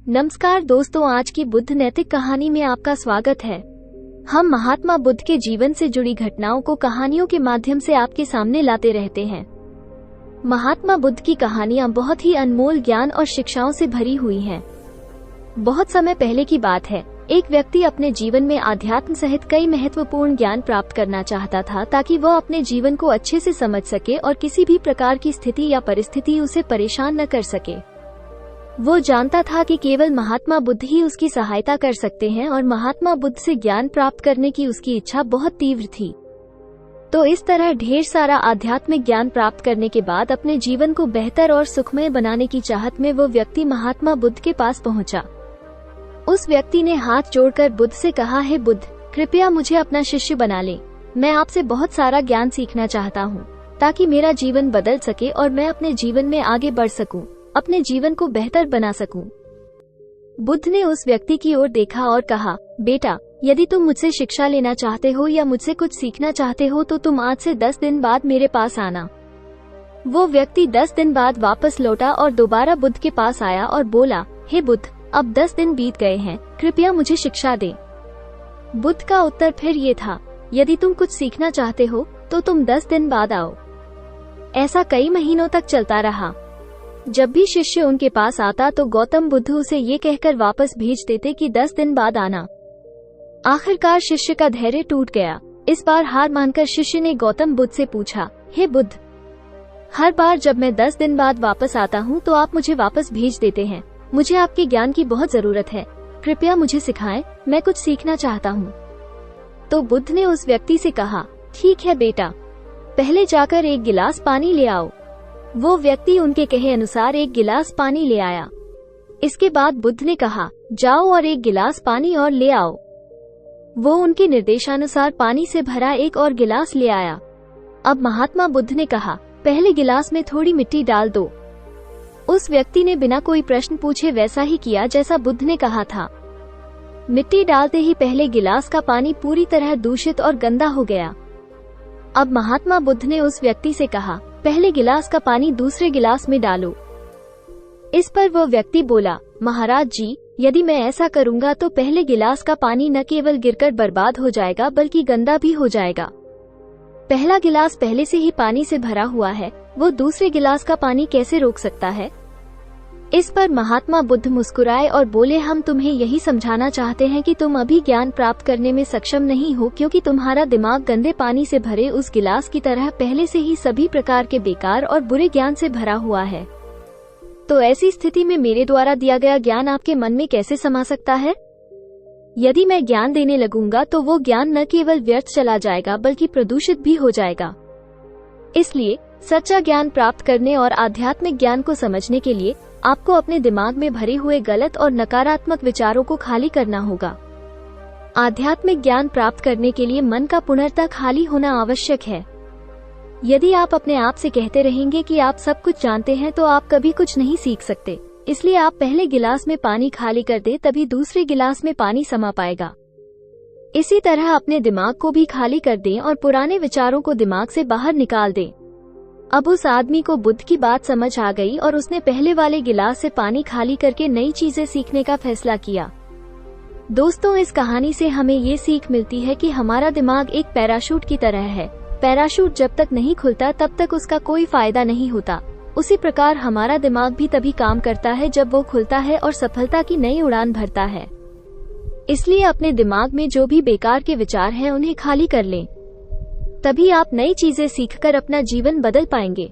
नमस्कार दोस्तों, आज की बुद्ध नैतिक कहानी में आपका स्वागत है। हम महात्मा बुद्ध के जीवन से जुड़ी घटनाओं को कहानियों के माध्यम से आपके सामने लाते रहते हैं। महात्मा बुद्ध की कहानियां बहुत ही अनमोल ज्ञान और शिक्षाओं से भरी हुई हैं। बहुत समय पहले की बात है, एक व्यक्ति अपने जीवन में आध्यात्म सहित कई महत्वपूर्ण ज्ञान प्राप्त करना चाहता था ताकि वह अपने जीवन को अच्छे से समझ सके और किसी भी प्रकार की स्थिति या परिस्थिति उसे परेशान न कर सके। वो जानता था कि केवल महात्मा बुद्ध ही उसकी सहायता कर सकते हैं और महात्मा बुद्ध से ज्ञान प्राप्त करने की उसकी इच्छा बहुत तीव्र थी। तो इस तरह ढेर सारा आध्यात्मिक ज्ञान प्राप्त करने के बाद अपने जीवन को बेहतर और सुखमय बनाने की चाहत में वो व्यक्ति महात्मा बुद्ध के पास पहुंचा। उस व्यक्ति ने हाथ जोड़कर बुद्ध से कहा, हे बुद्ध, कृपया मुझे अपना शिष्य बना ले। मैं आपसे बहुत सारा ज्ञान सीखना चाहता हूँ ताकि मेरा जीवन बदल सके और मैं अपने जीवन में आगे बढ़ सकूं, अपने जीवन को बेहतर बना सकूं। बुद्ध ने उस व्यक्ति की ओर देखा और कहा, बेटा, यदि तुम मुझसे शिक्षा लेना चाहते हो या मुझसे कुछ सीखना चाहते हो तो तुम आज से 10 दिन बाद मेरे पास आना। वो व्यक्ति 10 दिन बाद वापस लौटा और दोबारा बुद्ध के पास आया और बोला, हे बुद्ध, अब 10 दिन बीत गए हैं, कृपया मुझे शिक्षा दे। बुद्ध का उत्तर फिर ये था, यदि तुम कुछ सीखना चाहते हो तो तुम 10 दिन बाद आओ। ऐसा कई महीनों तक चलता रहा। जब भी शिष्य उनके पास आता तो गौतम बुद्ध उसे ये कहकर वापस भेज देते कि 10 दिन बाद आना। आखिरकार शिष्य का धैर्य टूट गया। इस बार हार मानकर शिष्य ने गौतम बुद्ध से पूछा, हे बुद्ध, हर बार जब मैं 10 दिन बाद वापस आता हूँ तो आप मुझे वापस भेज देते हैं। मुझे आपके ज्ञान की बहुत जरूरत है, कृपया मुझे सिखाएं, मैं कुछ सीखना चाहता हूँ। तो बुद्ध ने उस व्यक्ति से कहा, ठीक है बेटा, पहले जाकर एक गिलास पानी ले आओ। वो व्यक्ति उनके कहे अनुसार एक गिलास पानी ले आया। इसके बाद बुद्ध ने कहा, जाओ और एक गिलास पानी और ले आओ। वो उनके निर्देशानुसार पानी से भरा एक और गिलास ले आया। अब महात्मा बुद्ध ने कहा, पहले गिलास में थोड़ी मिट्टी डाल दो। उस व्यक्ति ने बिना कोई प्रश्न पूछे वैसा ही किया जैसा बुद्ध ने कहा था। मिट्टी डालते ही पहले गिलास का पानी पूरी तरह दूषित और गंदा हो गया। अब महात्मा बुद्ध ने उस व्यक्ति से कहा, पहले गिलास का पानी दूसरे गिलास में डालो। इस पर वो व्यक्ति बोला, महाराज जी, यदि मैं ऐसा करूंगा तो पहले गिलास का पानी न केवल गिरकर बर्बाद हो जाएगा बल्कि गंदा भी हो जाएगा। पहला गिलास पहले से ही पानी से भरा हुआ है, वो दूसरे गिलास का पानी कैसे रोक सकता है? इस पर महात्मा बुद्ध मुस्कुराए और बोले, हम तुम्हें यही समझाना चाहते हैं कि तुम अभी ज्ञान प्राप्त करने में सक्षम नहीं हो क्योंकि तुम्हारा दिमाग गंदे पानी से भरे उस गिलास की तरह पहले से ही सभी प्रकार के बेकार और बुरे ज्ञान से भरा हुआ है। तो ऐसी स्थिति में मेरे द्वारा दिया गया ज्ञान आपके मन में कैसे समा सकता है? यदि मैं ज्ञान देने लगूंगा तो वो ज्ञान न केवल व्यर्थ चला जाएगा बल्कि प्रदूषित भी हो जाएगा। इसलिए सच्चा ज्ञान प्राप्त करने और आध्यात्मिक ज्ञान को समझने के लिए आपको अपने दिमाग में भरे हुए गलत और नकारात्मक विचारों को खाली करना होगा। आध्यात्मिक ज्ञान प्राप्त करने के लिए मन का पूर्णतः खाली होना आवश्यक है। यदि आप अपने आप से कहते रहेंगे कि आप सब कुछ जानते हैं तो आप कभी कुछ नहीं सीख सकते। इसलिए आप पहले गिलास में पानी खाली कर दें, तभी दूसरे गिलास में पानी समा पाएगा। इसी तरह अपने दिमाग को भी खाली कर दें और पुराने विचारों को दिमाग से बाहर निकाल दें। अब उस आदमी को बुद्ध की बात समझ आ गई और उसने पहले वाले गिलास से पानी खाली करके नई चीजें सीखने का फैसला किया। दोस्तों, इस कहानी से हमें ये सीख मिलती है कि हमारा दिमाग एक पैराशूट की तरह है। पैराशूट जब तक नहीं खुलता तब तक उसका कोई फायदा नहीं होता। उसी प्रकार हमारा दिमाग भी तभी काम करता है जब वो खुलता है और सफलता की नई उड़ान भरता है। इसलिए अपने दिमाग में जो भी बेकार के विचार हैं उन्हें खाली कर लें, तभी आप नई चीजें सीखकर अपना जीवन बदल पाएंगे।